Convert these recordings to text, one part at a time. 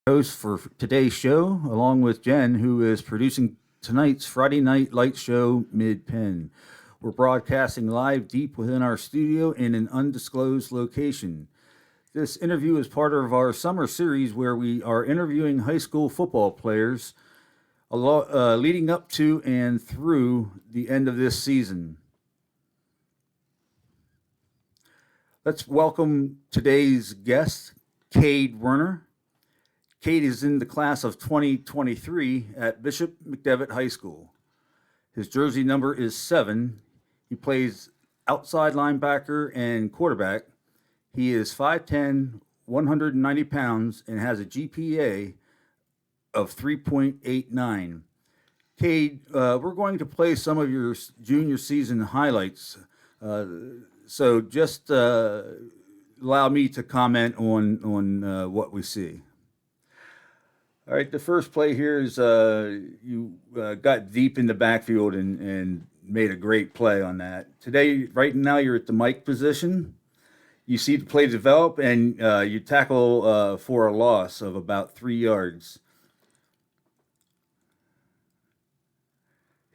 Host for today's show, along with Jen, who is producing tonight's Friday Night Light Show Mid Penn. We're broadcasting live deep within our studio in an undisclosed location. This interview is part of our summer series where we are interviewing high school football players leading up to and through the end of this season. Let's welcome today's guest, Kade Werner. Kade is in the class of 2023 at Bishop McDevitt High School. His jersey number is 7. He plays outside linebacker and quarterback. He is 5'10", 190 pounds, and has a GPA of 3.89. Kade, we're going to play some of your junior season highlights. So just allow me to comment on what we see. All right, the first play here is you got deep in the backfield and made a great play on that. Today, right now, you're at the Mike position. You see the play develop, and you tackle for a loss of about 3 yards.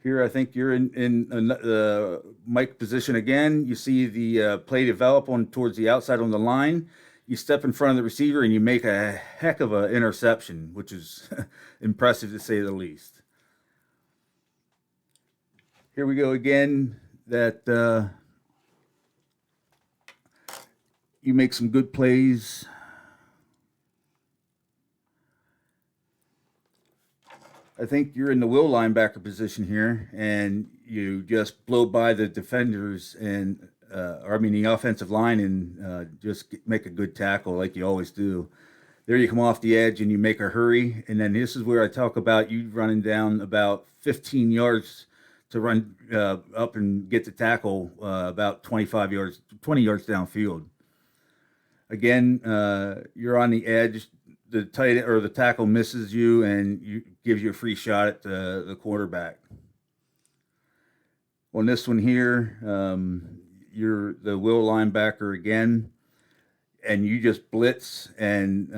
Here, I think you're in the Mike position again. You see the play develop on towards the outside on the line. You step in front of the receiver and you make a heck of an interception, which is impressive to say the least. Here we go again. That you make some good plays. I think you're in the will linebacker position here, and you just blow by the defenders and, the offensive line, and just make a good tackle like you always do. There you come off the edge and you make a hurry, and then this is where I talk about you running down about 15 yards to run up and get the tackle about 25 yards, 20 yards downfield. Again, you're on the edge. The tight or the tackle misses you and gives you a free shot at the quarterback. On this one here, you're the will linebacker again, and you just blitz and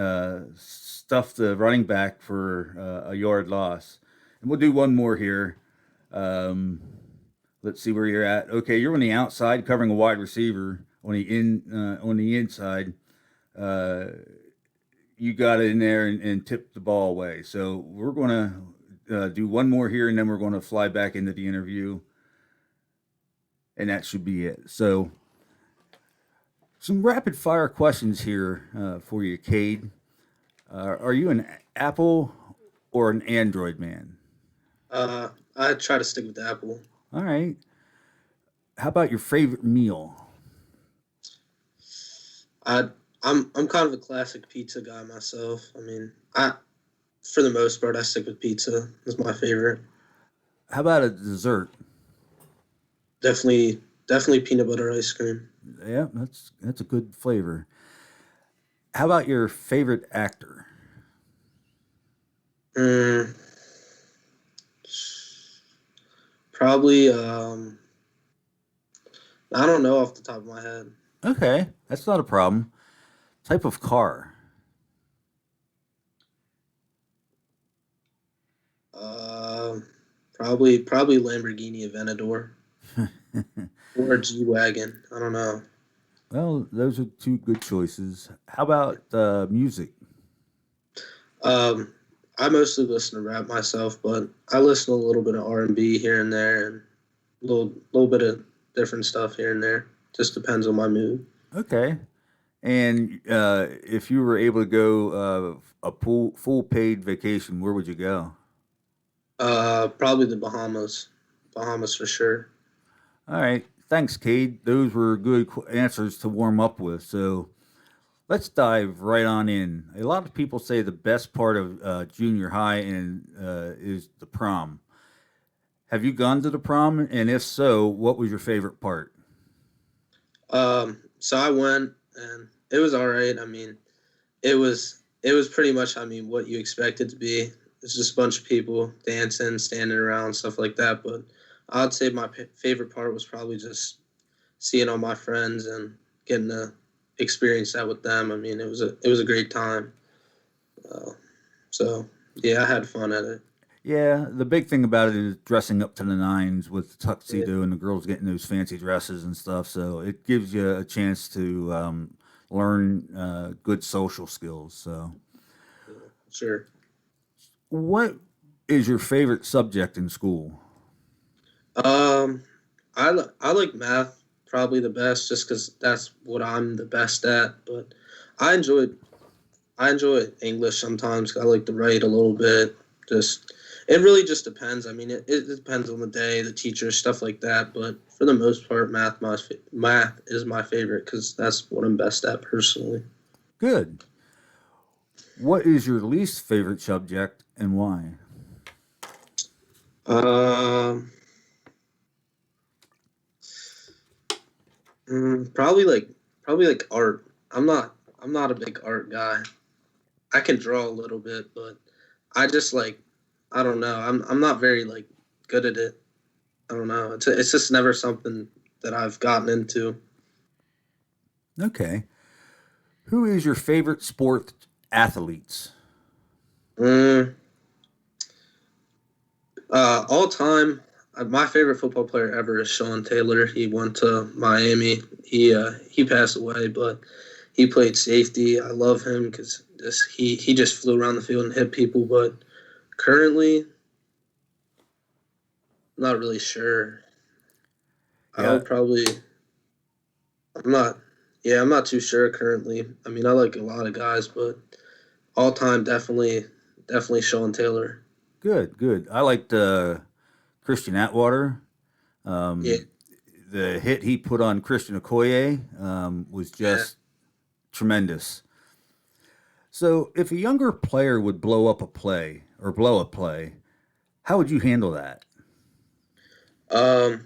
stuff the running back for a yard loss. And we'll do one more here. Let's see where you're at. Okay, you're on the outside covering a wide receiver on the inside. You got it in there and tipped the ball away. So we're going to do one more here, and then we're going to fly back into the interview. And that should be it. So some rapid fire questions here for you, Kade. Are you an Apple or an Android man? I try to stick with the Apple. All right. How about your favorite meal? I I'm kind of a classic pizza guy myself. I mean, I for the most part I stick with pizza. It's my favorite. How about a dessert? Definitely peanut butter ice cream. Yeah, that's a good flavor. How about your favorite actor? Mm, probably I don't know off the top of my head. Okay, that's not a problem. Type of car. Um probably Lamborghini Aventador or G Wagon. I don't know. Well, those are two good choices. How about music? Um, I mostly listen to rap myself, but I listen to a little bit of R&B here and there, and a little bit of different stuff here and there. Just depends on my mood. Okay. And if you were able to go a full paid vacation, where would you go? Probably the Bahamas. Bahamas for sure. All right. Thanks, Cade. Those were good answers to warm up with. So let's dive right on in. A lot of people say the best part of junior high is the prom. Have you gone to the prom? And if so, what was your favorite part? So I went, and it was all right. I mean, it was pretty much, I mean, what you expect it to be. It's just a bunch of people dancing, standing around, stuff like that. But I'd say my favorite part was probably just seeing all my friends and getting to experience that with them. I mean, it was a great time. Uh, So yeah, I had fun at it. Yeah, the big thing about it is dressing up to the nines with the Yeah, tuxedo and the girls getting those fancy dresses and stuff. So it gives you a chance to learn good social skills. So, yeah, sure. what is your favorite subject in school? Um, I like math probably the best just because that's what I'm the best at. But I enjoyed I enjoy English sometimes. I like to write a little bit. Just it really just depends. I mean, it depends on the day, the teacher, stuff like that. But for the most part, math is my favorite because that's what I'm best at personally. Good. What is your least favorite subject and why? Um, probably like art. I'm not a big art guy. I can draw a little bit, but I just like I don't know. I'm not very like good at it. I don't know. It's just never something that I've gotten into. Okay. Who is your favorite sport athletes? Mm, all time, my favorite football player ever is Sean Taylor. He went to Miami. He passed away, but he played safety. I love him because he just flew around the field and hit people. But currently, I'm not really sure. I Yeah, would probably I'm not. Yeah, I'm not too sure currently. I mean, I like a lot of guys, but all time definitely Sean Taylor. good, good. I liked Christian Atwater. Yeah, Um, the hit he put on Christian Okoye was yeah. just tremendous. So, if a younger player would blow up a play or blow a play, how would you handle that? Um,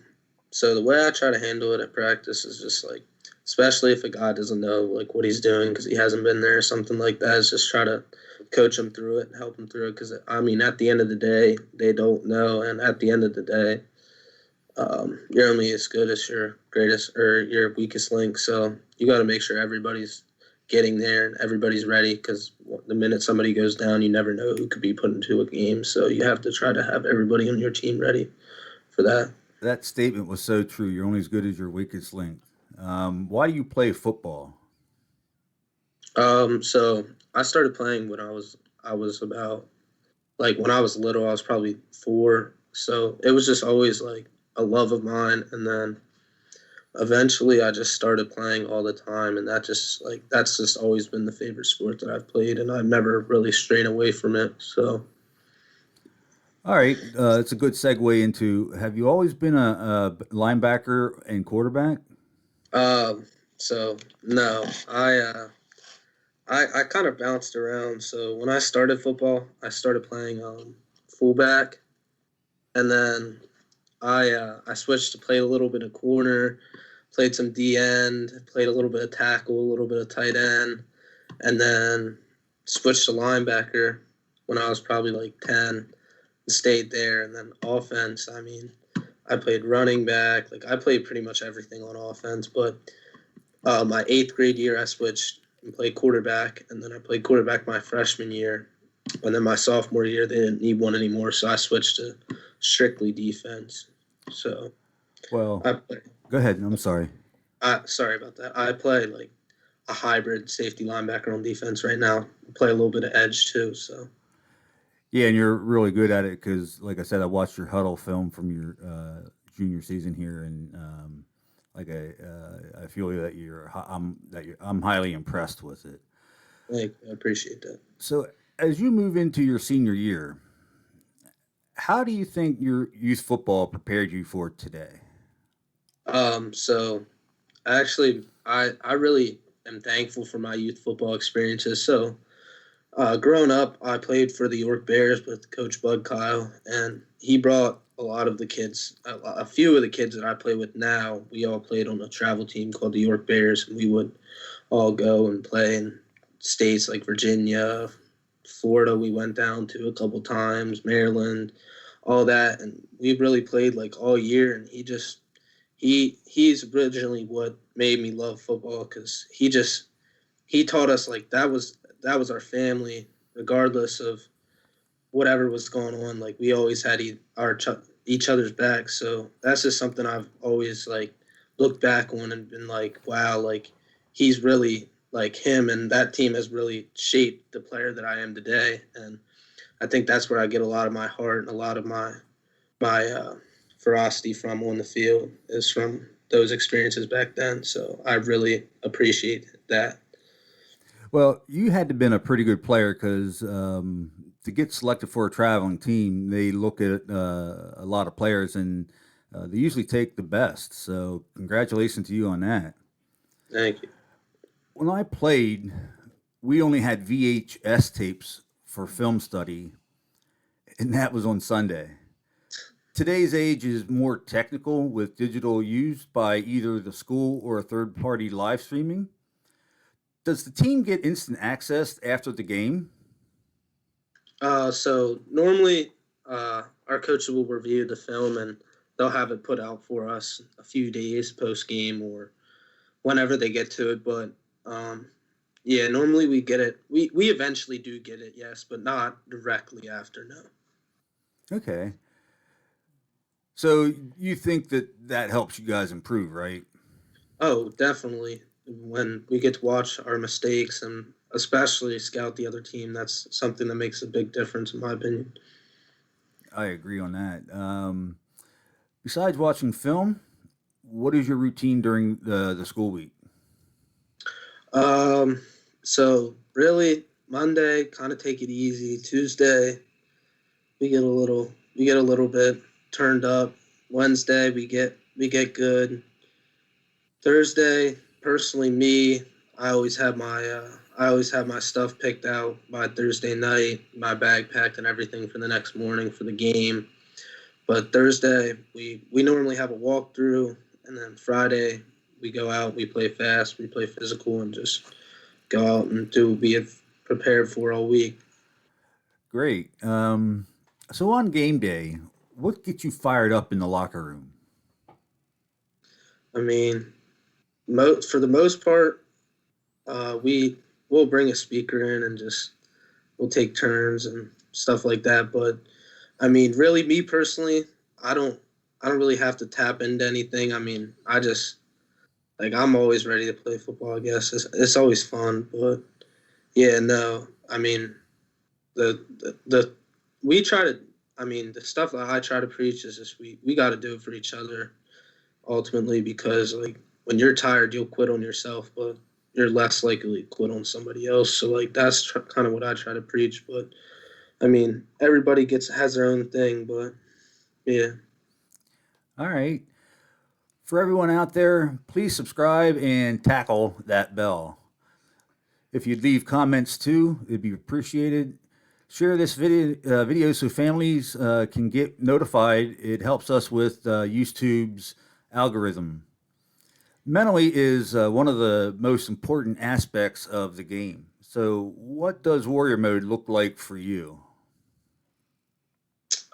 so the way I try to handle it at practice is just like, especially if a guy doesn't know like what he's doing because he hasn't been there or something like that, is just try to coach him through it and help him through it. Because I mean, at the end of the day, they don't know, and at the end of the day, you're only as good as your greatest or your weakest link. So you got to make sure everybody's getting there and everybody's ready because the minute somebody goes down, you never know who could be put into a game. So you have to try to have everybody on your team ready for that. That statement was so true. You're only as good as your weakest link. Why do you play football? So I started playing when I was about like when I was little. I was probably 4. So it was just always like a love of mine, and then eventually I just started playing all the time, and that's just always been the favorite sport that I've played, and I've never really strayed away from it. So All right, it's a good segue into. Have you always been a linebacker and quarterback? um so no, I kind of bounced around. So when I started football, I started playing fullback, and then I switched to play a little bit of corner, played some D end, played a little bit of tackle, a little bit of tight end, and then switched to linebacker when I was probably like 10 and stayed there. And then offense, I mean, I played running back. Like I played pretty much everything on offense. But my 8th grade year, I switched and played quarterback. And then I played quarterback my freshman year. And then my sophomore year, they didn't need one anymore. So I switched to strictly defense. So Well, I play. go ahead. I'm sorry. Sorry about that. I play like a hybrid safety linebacker on defense right now. Play a little bit of edge too. So Yeah, and you're really good at it because, like I said, I watched your huddle film from your junior season here, and I feel that I'm highly impressed with it. I appreciate that. So, as you move into your senior year, how do you think your youth football prepared you for today? So actually, I really am thankful for my youth football experiences. So growing up, I played for the York Bears with Coach Bud Kyle, and he brought a lot of the kids, a few of the kids that I play with now. We all played on a travel team called the York Bears, and we would all go and play in states like Virginia, Florida. We went down to a couple times, Maryland, all that, and we really played like all year. And he's originally what made me love football because he taught us like that was our family regardless of whatever was going on, like we always had each other's back. So that's just something I've always like looked back on and been like, wow, like he's really like him, and that team has really shaped the player that I am today. And I think that's where I get a lot of my heart and a lot of my ferocity from on the field is from those experiences back then. So I really appreciate that. Well, you had to been a pretty good player because to get selected for a traveling team, they look at a lot of players and they usually take the best. So, congratulations to you on that. Thank you. When I played, we only had VHS tapes for film study, and that was on Sunday. Today's age is more technical with digital used by either the school or a third party live streaming. Does the team get instant access after the game? So normally, our coach will review the film and they'll have it put out for us a few days post game or whenever they get to it. But yeah, normally we get it. We eventually do get it, yes, but not directly after. No. Okay. So you think that that helps you guys improve, right? Oh, definitely. When we get to watch our mistakes and especially scout the other team, that's something that makes a big difference, in my opinion. I agree on that. Besides watching film, what is your routine during the school week? Um, so really, Monday, kind of take it easy. Tuesday, we get a little bit turned up. Wednesday, we get good. Thursday, personally, me, I always have my stuff picked out by Thursday night, my bag packed and everything for the next morning for the game. But Thursday, we normally have a walkthrough, and then Friday we go out, we play fast, we play physical, and just go out and do what we have prepared for all week. Great. So on game day, what gets you fired up in the locker room? I mean, for the most part, we will bring a speaker in and just we'll take turns and stuff like that. But I mean, really, me personally, I don't I don't really have to tap into anything. I mean, I just like I'm always ready to play football. I guess it's always fun, but yeah, no, I mean the we try to. I mean, the stuff that I try to preach is just we got to do it for each other ultimately because like when you're tired, you'll quit on yourself, but you're less likely to quit on somebody else. So like that's kind of what I try to preach. But I mean, everybody gets has their own thing, but yeah. All right. For everyone out there, please subscribe and tackle that bell. If you'd leave comments too, it'd be appreciated. Share this video so families can get notified. It helps us with YouTube's algorithm. Mentally is one of the most important aspects of the game. So, what does warrior mode look like for you?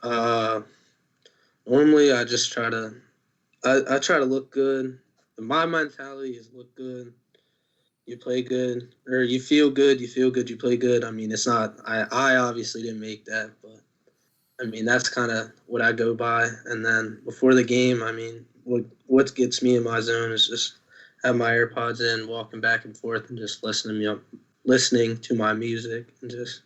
Uh, Normally I just try to I try to look good. My mentality is look good, you play good, or you feel good, you play good. I mean, it's not. I obviously didn't make that, but I mean that's kind of what I go by. And then before the game, I mean, what gets me in my zone is just have my AirPods in, walking back and forth, and just listening to my music, and just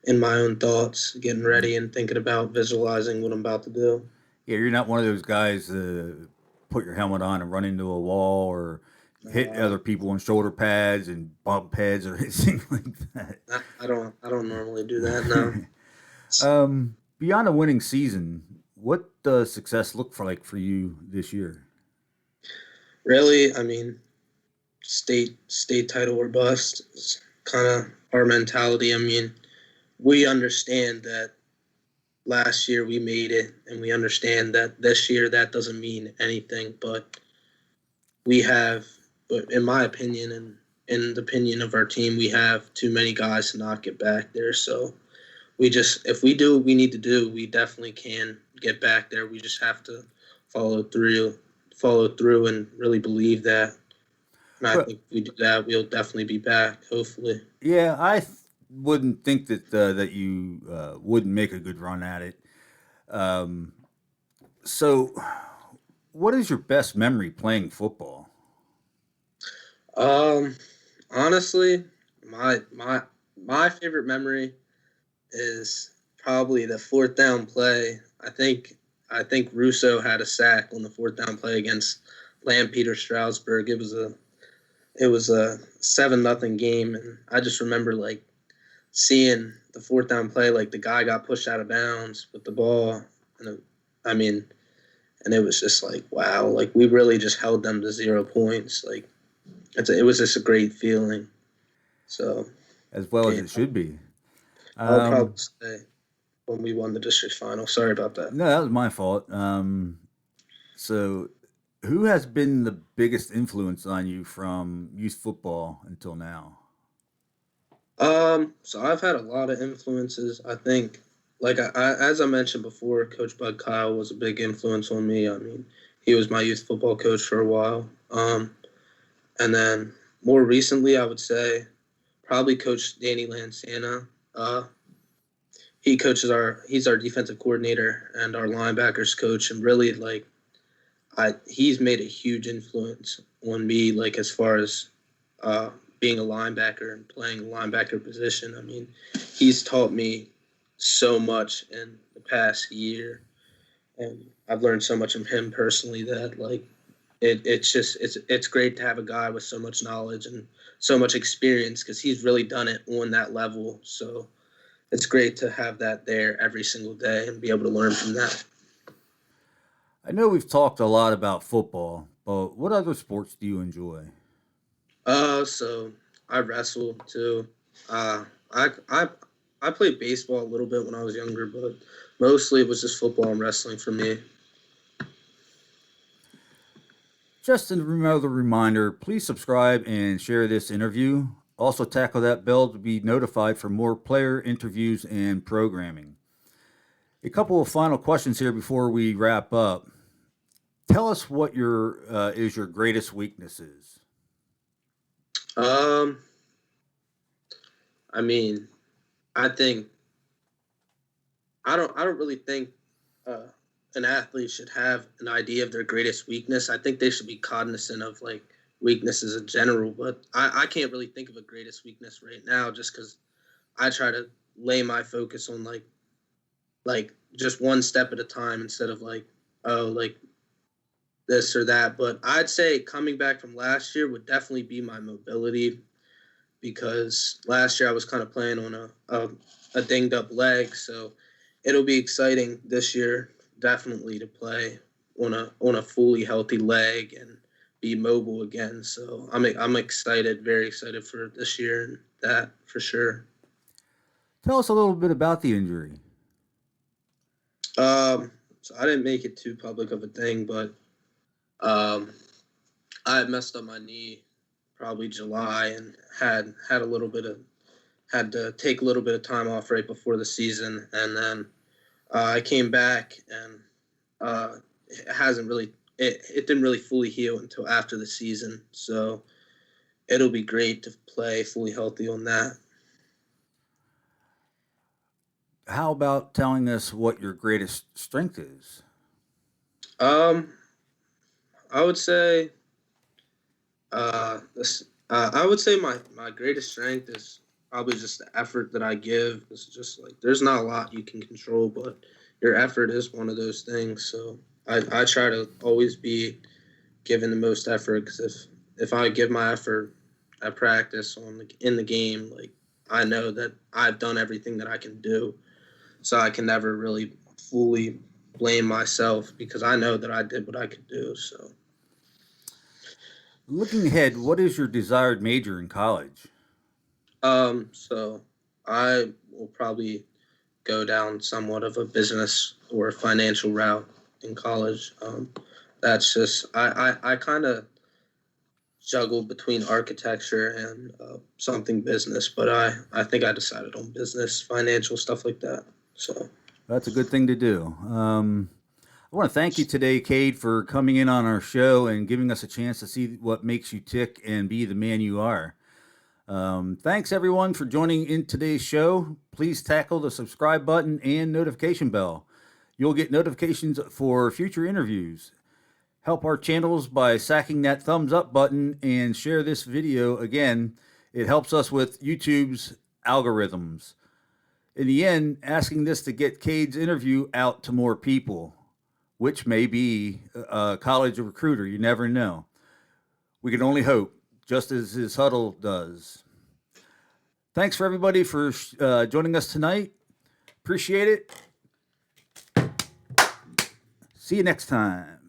in my own thoughts, getting ready and thinking about visualizing what I'm about to do. Yeah, you're not one of those guys put your helmet on and run into a wall or hit Uh, other people on shoulder pads and bump heads or anything like that. I don't normally do that. No. Beyond a winning season, what does success look for like for you this year? Really, I mean, state title or bust is kind of our mentality. I mean, we understand that last year we made it, and we understand that this year that doesn't mean anything. But we have, but in my opinion, and in the opinion of our team, we have too many guys to not get back there. So we just, if we do what we need to do, we definitely can get back there. We just have to follow through, follow through, and really believe that. And I Well, think if we do that, we'll definitely be back, hopefully. yeah, wouldn't think that you wouldn't make a good run at it. Um, so, what is your best memory playing football? Um, honestly, my favorite memory is probably the fourth down play. I think Russo had a sack on the fourth down play against Lampeter Stroudsburg. It was a 7-0 game, and I just remember like seeing the fourth down play, like the guy got pushed out of bounds with the ball, and I mean, and it was just like wow, like we really just held them to 0 points. Like it was just a great feeling. So As well as yeah, it should be. I'll probably Um, say when we won the district final. Sorry about that. no, that was my fault. So, who has been the biggest influence on you from youth football until now? So I've had a lot of influences. I think, like as I mentioned before, Coach Bud Kyle was a big influence on me. I mean, he was my youth football coach for a while. And then more recently, I would say probably Coach Danny Lansana. Uh, he's our defensive coordinator and our linebackers coach, and really like he's made a huge influence on me, like as far as uh, being a linebacker and playing the linebacker position. I mean, he's taught me so much in the past year, and I've learned so much from him personally that like it's great to have a guy with so much knowledge and so much experience because he's really done it on that level. So it's great to have that there every single day and be able to learn from that. I know we've talked a lot about football, but what other sports do you enjoy? So I wrestle too. Uh, I played baseball a little bit when I was younger, but mostly it was just football and wrestling for me. Just another reminder, please subscribe and share this interview. Also, tackle that bell to be notified for more player interviews and programming. A couple of final questions here before we wrap up. Tell us what your greatest weaknesses. Um, I mean, I think I don't really think uh, an athlete should have an idea of their greatest weakness. I think they should be cognizant of like weaknesses in general, but I can't really think of a greatest weakness right now just because I try to lay my focus on like just one step at a time instead of like oh like this or that. But I'd say coming back from last year would definitely be my mobility because last year I was kind of playing on a dinged up leg. So it'll be exciting this year, definitely to play on a fully healthy leg and be mobile again. So I'm excited, very excited for this year and that for sure. Tell us a little bit about the injury. So I didn't make it too public of a thing, but um, I had messed up my knee probably July and had a little bit of had to take a little bit of time off right before the season, and then I came back and it hasn't really it didn't really fully heal until after the season. So it'll be great to play fully healthy on that. How about telling us what your greatest strength is? Um, I would say I would say my greatest strength is probably just the effort that I give. It's just like there's not a lot you can control, but your effort is one of those things. So I try to always be giving the most effort because if I give my effort at practice in the game, like I know that I've done everything that I can do. So I can never really fully blame myself because I know that I did what I could do. So Looking ahead, what is your desired major in college? so I will probably go down somewhat of a business or financial route in college. That's just I kind of juggled between architecture and something business, but I think I decided on business, financial stuff like that. So That's a good thing to do. I want to thank you today, Cade, for coming in on our show and giving us a chance to see what makes you tick and be the man you are. Thanks everyone for joining in today's show. Please tackle the subscribe button and notification bell. You'll get notifications for future interviews. Help our channels by sacking that thumbs up button and share this video. Again, it helps us with YouTube's algorithms. In the end, asking this to get Kade's interview out to more people, which may be a college recruiter. You never know. We can only hope, just as his huddle does. Thanks for everybody for joining us tonight. Appreciate it. See you next time.